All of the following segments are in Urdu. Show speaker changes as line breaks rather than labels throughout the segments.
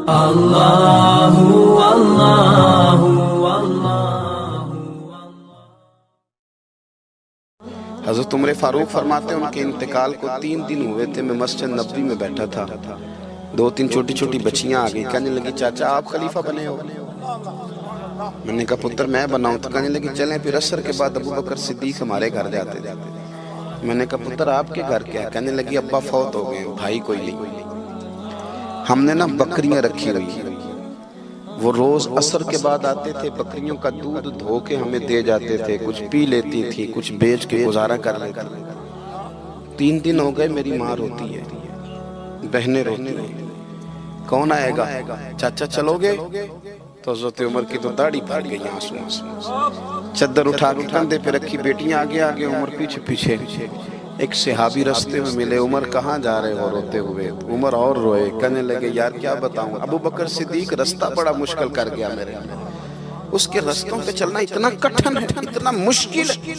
اللہ اللہ اللہ۔
حضرت عمر فاروق فرماتے ہیں ان کے انتقال کو 3 دن ہوئے تھے، میں مسجد نبوی میں بیٹھا تھا، 2-3 چھوٹی چھوٹی بچیاں آ گئی، کہنے لگی چاچا آپ خلیفہ بنے ہو؟ میں نے کہا پتر میں بناؤں؟ تو کہنے لگی چلیں پھر عصر کے بعد ابو بکر صدیق ہمارے گھر جاتے تھے۔ میں نے کہا پتر آپ کے گھر کیا ہے؟ کہنے لگی ابا فوت ہو گئے، بھائی کوئی نہیں، ہم نے نا بکریاں رکھی ہوئی، وہ روز عصر کے بعد آتے تھے، بکریوں کا دودھ دھو کے ہمیں دے جاتے تھے، کچھ پی لیتی تھی، کچھ بیچ کے گزارا کر لیتی۔ 3 دن ہو گئے، میری ماں روتی ہے، بہنیں روتی ہیں، کون آئے گا؟ چاچا چلو گے؟ تو حضرت عمر کی تو داڑھی بھر گئی آنسوں سے، چادر اٹھا کے کندھے پہ رکھی، بیٹیاں آگے آگے، عمر پیچھے پیچھے۔ ایک صحابی رستے میں ملے، عمر کہاں جا رہے ہو روتے ہوئے؟ عمر اور روئے، کہنے لگے یار کیا بتاؤں، ابو بکر صدیق رستہ بڑا مشکل کر گیا میرے، اس کے رستوں پہ چلنا اتنا کٹھن ہے، اتنا مشکل ہے۔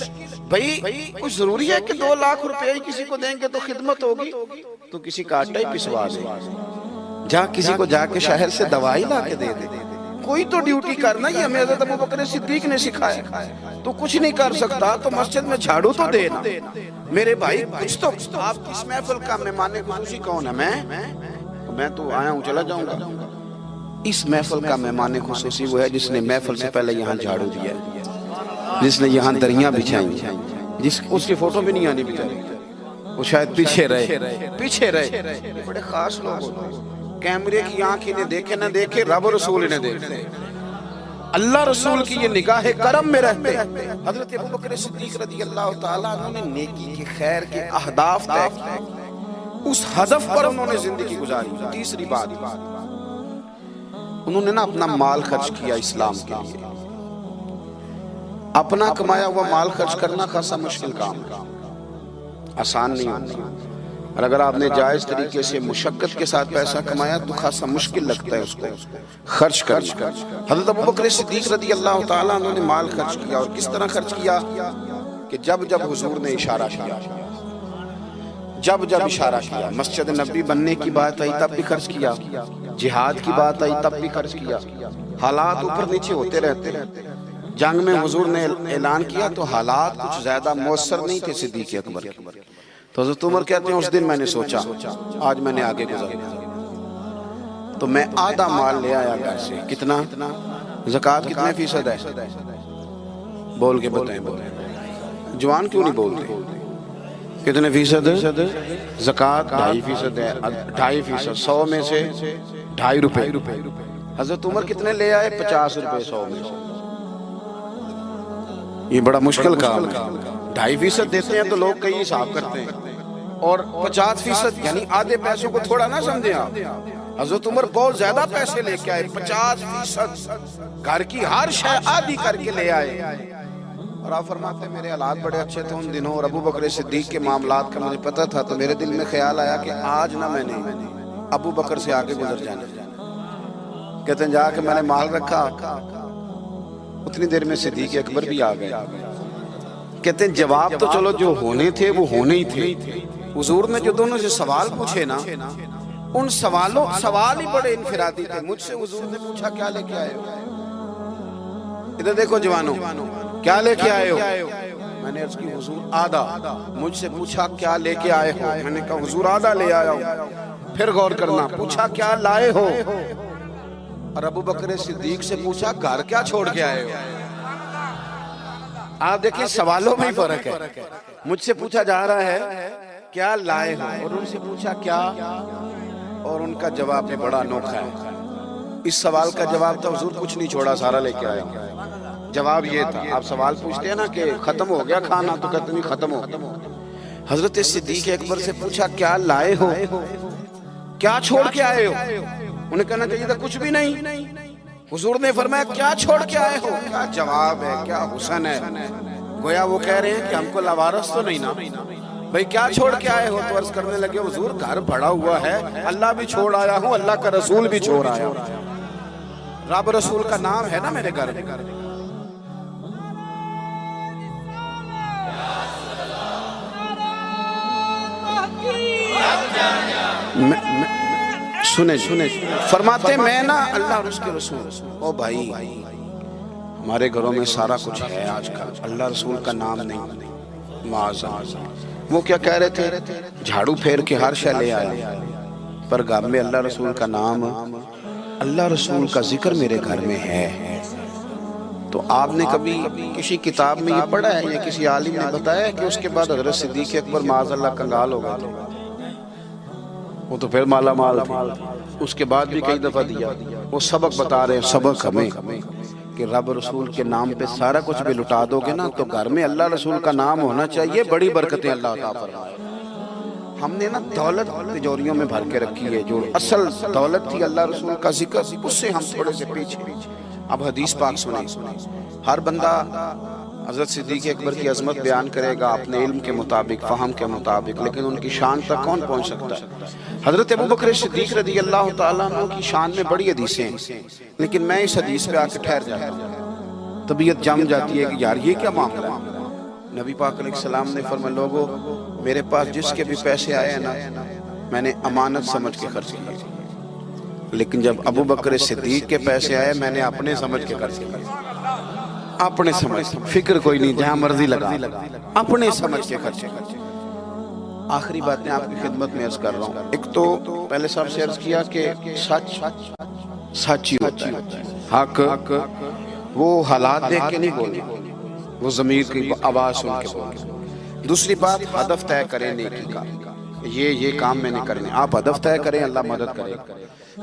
بھئی کچھ ضروری ہے کہ 2 لاکھ روپے ہی کسی کو دیں گے تو خدمت ہوگی؟ تو کسی کا آٹا ہی پسوا دے، جہاں کسی کو جا کے شہر سے دوائی لا کے دے دے، کوئی تو ڈیوٹی کرنا، یہ ہمیں حضرت ابو بکر صدیق نے سکھایا۔ تو کچھ نہیں کر سکتا تو مسجد میں جھاڑو تو دینا، میرے بھائی کچھ تو۔ آپ اس محفل کا مہمان خصوصی کون ہے؟ میں تو آیا ہوں چلا جاؤں گا۔ اس محفل کا مہمان خصوصی وہ ہے جس نے محفل سے پہلے یہاں جھاڑو دیا، جس نے یہاں دریاں بچھائیں، اس کی فوٹو بھی نہیں آنی بیچاری، وہ شاید پیچھے رہے۔ بڑے خاص لوگ ہوتے ہیں، کیمرے کی آنکھ انہیں دیکھے نہ دیکھے، رب و رسول انہیں دیکھتے، اللہ رسول کی یہ نگاہ کرم میں رہتے۔ حضرت ابو بکر صدیق رضی اللہ تعالیٰ عنہ نے نیکی کے، خیر کے اہداف طے کیے، اس ہدف پر انہوں نے زندگی گزاری۔ تیسری بات، انہوں نے نا اپنا مال خرچ کیا اسلام کے لیے۔ اپنا کمایا ہوا مال خرچ کرنا خاصا مشکل کام ہے، آسان نہیں ہوتا، اور اگر آپ نے جائز طریقے سے مشقت کے ساتھ پیسہ کمایا تو خاصا مشکل لگتا ہے اس کو خرچ کرنا۔ حضرت ابو بکر صدیق رضی اللہ تعالیٰ عنہ نے مال خرچ کیا، اور کس طرح خرچ کیا کہ جب حضور نے اشارہ کیا، جب اشارہ کیا، مسجد نبی بننے کی بات آئی تب بھی خرچ کیا، جہاد کی بات آئی تب بھی خرچ کیا۔ حالات اوپر نیچے ہوتے رہتے ہیں، جنگ میں حضور نے اعلان کیا تو حالات کچھ زیادہ مؤثر نہیں تھے صدیق اکبر کے، تو حضرت عمر کہتے ہیں اس دن میں نے سوچا آج میں نے آگے گزرنا، تو میں آدھا مال لے آیا گھر سے۔ کتنا؟ زکوٰۃ کتنے فیصد ہے؟ بول کے بتائیں، جوان کیوں نہیں بولتے؟ کتنے فیصد؟ زکوٰۃ 2.5% ہے، 2.5%، 100 میں سے 2.5 روپے۔ حضرت عمر کتنے لے آئے؟ 50 روپے 100 میں سے۔ یہ بڑا مشکل کام ہے، 2.5% دیتے ہیں تو لوگ کئی حساب کرتے ہیں، اور 50% یعنی آدھے پیسوں کو تھوڑا نہ سمجھیں آپ۔ حضرت عمر بہت زیادہ پیسے لے کے آئے، 50%، گھر کی ہر شے آدھی کر کے لے آئے۔ اور آپ فرماتے ہیں میرے حالات بڑے اچھے تھے ان دنوں، اور ابو بکر صدیق کے معاملات کا مجھے پتہ تھا، تو میرے دل میں خیال آیا کہ آج نہ میں نے ابو بکر سے آگے گزر جانا۔ کہتے ہیں جا کے میں نے مال رکھا، اتنی دیر میں صدیق اکبر بھی آ گئے۔ کہتے ہیں جواب تو چلو جو ہونے تھے وہ ہونے ہی تھے، حضور نے جو دونوں سے سوال پوچھے نا، ان سوال ہی بڑے انفرادی تھے۔ مجھ سے حضور نے پوچھا کیا لے کے آئے ہو؟ ادھر دیکھو جوانوں، کیا لے کے آئے ہو؟ میں نے عرض کی حضور آدھا۔ مجھ سے پوچھا کیا لے کے آئے ہو؟ میں نے کہا حضور آدھا لے آیا ہوں۔ پھر غور کرنا، پوچھا کیا لائے ہو؟ اور ابو بکر صدیق سے پوچھا گھر کیا چھوڑ کے آئے ہو؟ آپ دیکھیں سوالوں میں ہی فرق ہے، مجھ سے پوچھا جا رہا ہے کیا لائے ہو، اور ان سے پوچھا کیا، اور ان کا جواب بھی بڑا انوکھا ہے۔ اس سوال کا جواب تھا حضور کچھ نہیں چھوڑا، سارا لے کے آیا ہوں۔ جواب یہ تھا، آپ سوال پوچھتے ہیں نا کہ ختم ہو گیا کھانا، تو کہتے نہیں ختم ہو گیا۔ حضرت صدیق اکبر سے پوچھا کیا لائے ہو، کیا چھوڑ کے آئے ہو؟ انہیں کہنا چاہیے تھا کچھ بھی نہیں۔ حضور نے فرمایا کیا چھوڑ کے آئے ہو؟ کیا جواب ہے، کیا حسن ہے، گویا وہ کہہ رہے ہیں کہ ہم کو لوارث تو نہیں نا بھئی، کیا چھوڑ کے آئے ہو؟ تو عرض کرنے لگے حضور گھر بڑا ہوا ہے، اللہ بھی چھوڑ آیا ہوں، اللہ کا رسول بھی چھوڑ آیا ہوں، رب رسول کا نام ہے نا میرے گھر میں۔ سنیں فرماتے ہیں میں نا اللہ اور اس کے رسول، او بھائی ہمارے گھروں میں سارا کچھ ہے آج کل، اللہ رسول کا نام نہیں، معاذ اللہ۔ وہ کیا کہہ رہے تھے؟ جھاڑو پھیر کے ہر شے لے آیا، پر گھر میں اللہ رسول کا نام، اللہ رسول کا ذکر میرے گھر میں ہے۔ تو آپ نے کبھی کسی کتاب میں یہ پڑھا ہے یا کسی عالم نے بتایا ہے کہ اس کے بعد حضرت صدیق اکبر معاذ اللہ کنگال ہو گئے تھے؟ وہ تو پھر مالا مال تھے، اس کے بعد بھی کئی دفعہ دیا۔ وہ سبق بتا رہے ہیں، سبق ہمیں کہ رب رسول کے نام پہ سارا کچھ بھی لٹا دو گے نا تو گھر میں اللہ رسول کا نام ہونا چاہیے، بڑی برکتیں اللہ عطا فرمائے۔ ہم نے نا دولت تجوریوں میں بھر کے رکھی ہے، جو اصل دولت تھی اللہ رسول کا ذکر، اس سے ہم تھوڑے سے پیچھے۔ اب حدیث پاک سنیں، ہر بندہ حضرت صدیق اکبر کی عظمت بیان کرے گا اپنے علم کے مطابق، فہم کے مطابق، لیکن ان کی شان تک کون پہنچ سکتا ہے؟ حضرت ابوبکر صدیق رضی اللہ تعالیٰ عنہ کی شان میں بڑی حدیثیں ہیں، لیکن میں اس حدیث پہ آ کے ٹھہر جاتا ہوں، طبیعت جم جاتی ہے کہ یار یہ کیا معاملہ ہے۔ نبی پاک علیہ السلام نے فرمایا لوگو میرے پاس جس کے بھی پیسے آئے ہیں نا میں نے امانت سمجھ کے خرچ کیے، لیکن جب ابوبکر صدیق کے پیسے آئے میں نے اپنے سمجھ کے خرچ کیے، اپنے سمجھ، فکر کوئی نہیں، جہاں مرضی لگا، اپنے سمجھ کے خرچے۔ آخری بات میں آپ کی خدمت میں عرض کر رہا ہوں، ایک تو پہلے صاحب سے عرض کیا کہ سچ سچ ہی ہوتا ہے، حق وہ حالات دیکھ کے نہیں بولے، وہ ضمیر کی آواز سن کے بولے۔ دوسری بات ہدف طے کریں نیکی کا، یہ کام میں نے کرنے، آپ ہدف طے کریں، اللہ مدد کرے۔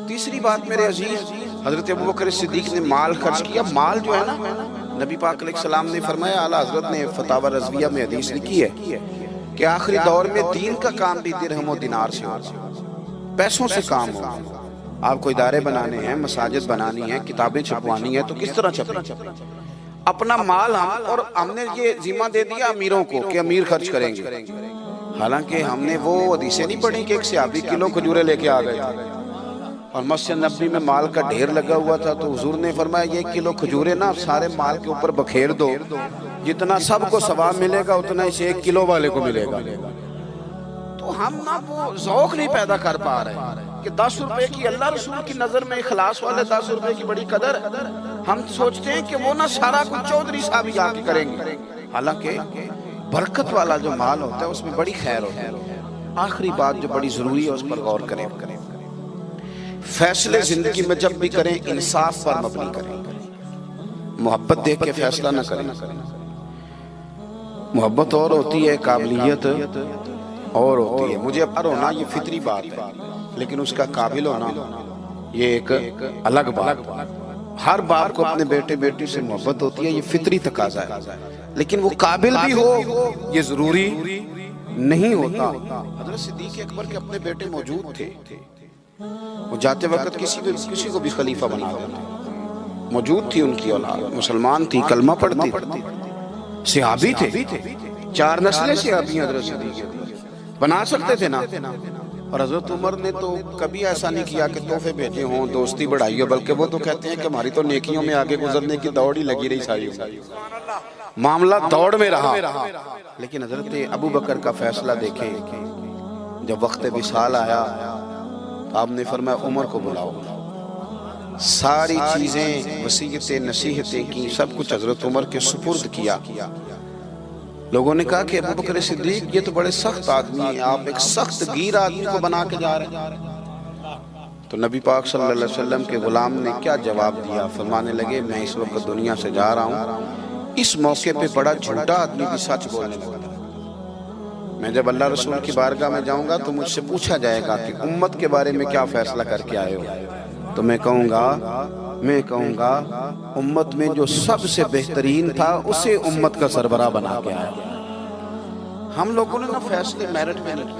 تیسری بات میرے عزیز، حضرت ابوبکر صدیق نے مال خرچ کیا، مال جو ہے نا نبی پاک علیہ السلام نے فرمایا، اعلیٰ حضرت نے فتاوی رضویہ میں حدیث لکھی ہے کہ آخری دور میں دین کا کام بھی درہم و دینار سے ہوگا، پیسوں سے کام ہوگا۔ آپ کو ادارے بنانے ہیں، مساجد بنانی ہیں، کتابیں چھپوانی ہیں، تو کس طرح چھپیں؟ اپنا مال اور ہم نے یہ ذمہ دے دیا امیروں کو کہ امیر خرچ کریں گے، حالانکہ ہم نے وہ حدیثیں نہیں پڑھی کہ ایک صحابی کلو کھجورے لے کے آ گئے اور مسجد نبوی میں مال کا ڈھیر لگا ہوا تھا، تو حضور نے فرمایا یہ کلو کھجورے نا سارے مال کے اوپر بکھیر دو، جتنا سب کو ثواب ملے گا اتنا اسے 1 کلو والے کو ملے گا۔ تو ہم نا وہ ذوق نہیں پیدا کر پا رہے کہ 10 روپے کی اللہ رسول کی نظر میں اخلاص والے 10 روپے کی بڑی قدر، ہم سوچتے ہیں کہ وہ نا سارا کچھ چودھری صاحب ہی آ کے کریں گے، حالانکہ برکت والا جو مال ہوتا ہے اس میں بڑی خیر ہوتی ہے۔ آخری بات جو بڑی ضروری ہے اس پر غور کریں، فیصلے زندگی میں جب بھی کریں انصاف پر مبنی کریں، محبت دیکھ کے فیصلہ نہ کریں۔ محبت اور ہوتی ہے، قابلیت اور ہوتی ہے، مجھے پر ہونا یہ فطری بات ہے، لیکن اس کا قابل ہونا یہ ایک الگ بات۔ ہر باپ کو اپنے بیٹے بیٹی سے محبت ہوتی ہے، یہ فطری تقاضا ہے، لیکن وہ قابل بھی ہو یہ ضروری نہیں ہوتا۔ حضرت صدیق اکبر کے اپنے بیٹے موجود تھے، وہ جاتے وقت کسی کو بھی خلیفہ بنا دیتے، موجود تھی ان کی اولاد، مسلمان تھی، کلمہ پڑھتی، صحابی تھے، 4 نسلیں صحابی حضرت صدیق بنا سکتے تھے نا۔ اور حضرت عمر نے تو کبھی ایسا نہیں کیا کہ تحفے بھیجے ہوں، دوستی بڑھائی ہو، بلکہ وہ تو کہتے ہیں کہ ہماری تو نیکیوں میں آگے گزرنے کی دوڑ ہی لگی رہی ساری، معاملہ دوڑ میں رہا۔ لیکن حضرت ابوبکر کا فیصلہ دیکھیں، جب وقت وصال آیا آپ نے فرمایا عمر کو بلاؤ، ساری چیزیں وصیتیں نصیحتیں کی، سب کچھ حضرت عمر کے سپرد کیا۔ لوگوں نے کہا کہ ابوبکر صدیق یہ تو بڑے سخت آدمی ہیں، آپ ایک سخت گیر آدمی کو بنا کے جا رہے ہیں۔ تو نبی پاک صلی اللہ علیہ وسلم کے غلام نے کیا جواب دیا؟ فرمانے لگے میں اس وقت دنیا سے جا رہا ہوں، اس موقع پہ بڑا جھوٹا آدمی بھی سچ بولنے لگا، میں جب اللہ رسول کی بارگاہ میں جاؤں گا تو مجھ سے پوچھا جائے گا کہ امت کے بارے میں کیا فیصلہ کر کے آئے ہو، تو میں کہوں گا امت میں جو سب سے بہترین تھا اسے امت کا سربراہ بنا کے آیا۔ ہم لوگوں نے نا فیصلے میرٹ میں نہیں،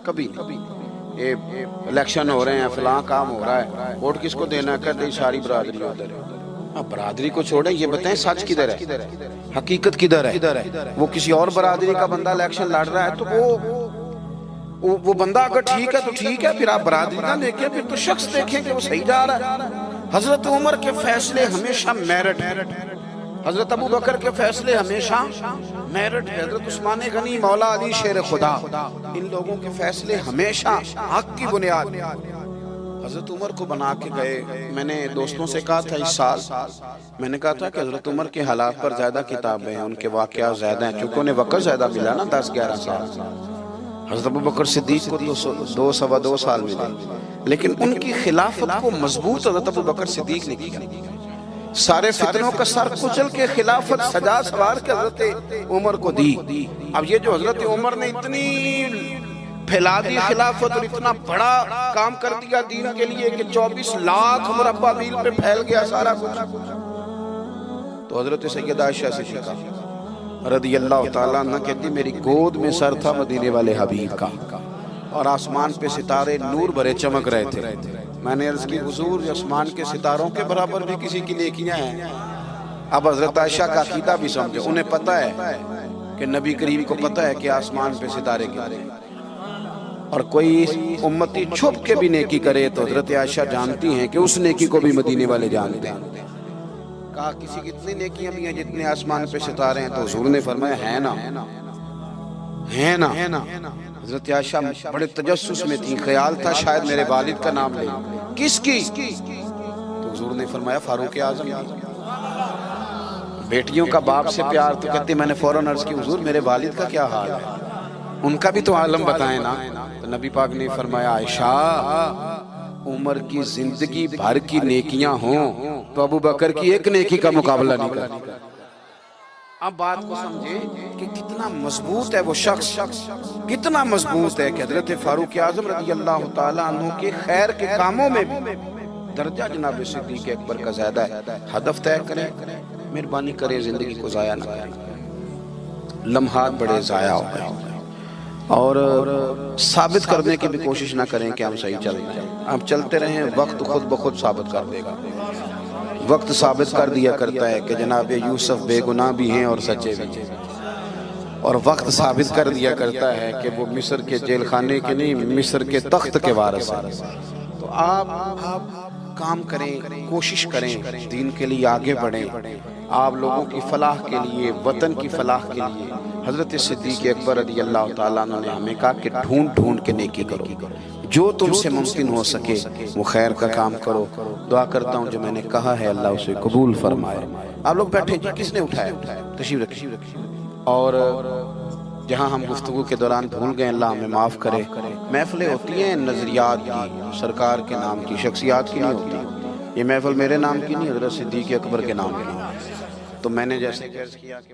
کبھی الیکشن ہو رہے ہیں، فلاں کام ہو رہا ہے، ووٹ کس کو دینا ہے، کہتے ہیں ساری برادری ادھر ہے۔ برادری کو چھوڑیں، یہ بتائیں سچ کدھر ہے، حقیقت کدھر ہے؟ وہ کسی اور برادری کا بندہ الیکشن لڑ رہا ہے تو وہ بندہ اگر ٹھیک ہے تو ٹھیک ہے، پھر آپ برادری نہ دیکھیں، پھر تو شخص دیکھیں کہ وہ صحیح جا رہا ہے۔ حضرت عمر کے فیصلے ہمیشہ میرٹ ہے، حضرت ابوبکر کے فیصلے ہمیشہ میرٹ ہے، حضرت عثمان غنی، مولا علی شیر خدا، ان لوگوں کے فیصلے ہمیشہ حق کی بنیاد حضرت عمر کو بنا کے گئے. میں نے دوستوں سے کہا تھا اس سال میں نے کہا تھا کہ حضرت عمر کے حالات پر زیادہ کتابیں ہیں, ان کے واقعات زیادہ ہیں, چونکہ انہیں وقت زیادہ ملا نا 10-11 سال. حضرت ابوبکر صدیق کو تو 2 سال ملے, لیکن ان کی خلافت کو مضبوط حضرت ابوبکر صدیق نے کیا. سارے فتنوں کا سر کچل کے خلافت سجا سوار کے حضرت عمر کو دی. اب یہ جو حضرت عمر نے اتنی پھیلا دی خلافت اور اتنا بڑا کام کر دیا دین کے لیے کہ 24 لاکھ مربع میل پہ پھیل گیا سارا کچھ, تو حضرت سیدہ عائشہ صدیقہ رضی اللہ تعالیٰ عنہ کہتی میری گود میں سر تھا مدینے والے حبیب کا, اور آسمان پہ ستارے نور بھرے چمک رہے تھے. میں نے عرض کی حضور آسمان کے ستاروں کے برابر بھی کسی کی نیکیاں ہیں. اب حضرت عائشہ کا عقیدہ بھی سمجھے, انہیں پتہ ہے کہ نبی کریم کو پتہ ہے کہ آسمان پہ ستارے گرے, اور کوئی امتی چھپ کے بھی نیکی کرے تو حضرت عائشہ جانتی ہیں کہ اس نیکی کو بھی مدینے والے جانتے ہیں. کہا کسی کی اتنی نیکیاں بھی ہیں جتنے آسمان پہ ستارے ہیں, تو حضور نے فرمایا ہے نا. حضرت عائشہ بڑے تجسس میں تھی, خیال تھا شاید میرے والد کا نام لے. کس کی؟ تو حضور نے فرمایا فاروق اعظم. بیٹیوں کا باپ سے پیار, تو کہتے میں نے فوراً عرض کی حضور میرے والد کا کیا حال ہے, ان کا بھی تو عالم بتائیں نا. تو نبی پاک نے فرمایا عائشہ عمر کی زندگی بھر کی نیکیاں ہوں تو ابو بکر کی ایک نیکی کا مقابلہ نہیں کرتی. اب بات کو سمجھے کہ کتنا مضبوط ہے وہ شخص, کتنا مضبوط ہے کہ حضرت فاروق اعظم رضی اللہ تعالیٰ عنہ کے خیر کے کاموں میں بھی درجہ جناب صدیق اکبر کا زیادہ ہے. ہدف طے کریں, مہربانی کریں زندگی کو ضائع نہ کریں. لمحات بڑے ضائع ہو گئے, اور ثابت کرنے کی بھی کوشش نہ کریں کہ ہم صحیح چل رہے ہیں. آپ چلتے رہیں, وقت خود بخود ثابت کر دے گا. وقت ثابت کر دیا کرتا ہے کہ جناب یوسف بے گناہ بھی ہیں اور سچے بھی ہیں, اور وقت ثابت کر دیا کرتا ہے کہ وہ مصر کے جیل خانے کے نہیں, مصر کے تخت کے وارث ہیں. تو آپ کام کریں, کوشش کریں, دین کے لیے آگے بڑھیں. آپ لوگوں کی فلاح کے لیے, وطن کی فلاح کے لیے حضرت صدیق اکبر رضی اللہ تعالیٰ عنہ نے ہمیں کہا کہ ڈھونڈ کے نیکی کرو, جو تم سے ممکن ہو سکے وہ خیر کا کام کرو. دعا کرتا ہوں جو میں نے کہا ہے اللہ اسے قبول فرمائے. آپ لوگ بیٹھے جی, کس نے اٹھایا؟ تشریف رکھیے. اور جہاں ہم گفتگو کے دوران بھول گئے اللہ ہمیں معاف کرے. محفلیں ہوتی ہیں نظریات کی, سرکار کے نام کی, شخصیات کی نہیں ہوتی. یہ محفل میرے نام کی نہیں, حضرت صدیق اکبر کے نام کی. تو میں نے جیسے عرض کیا کہ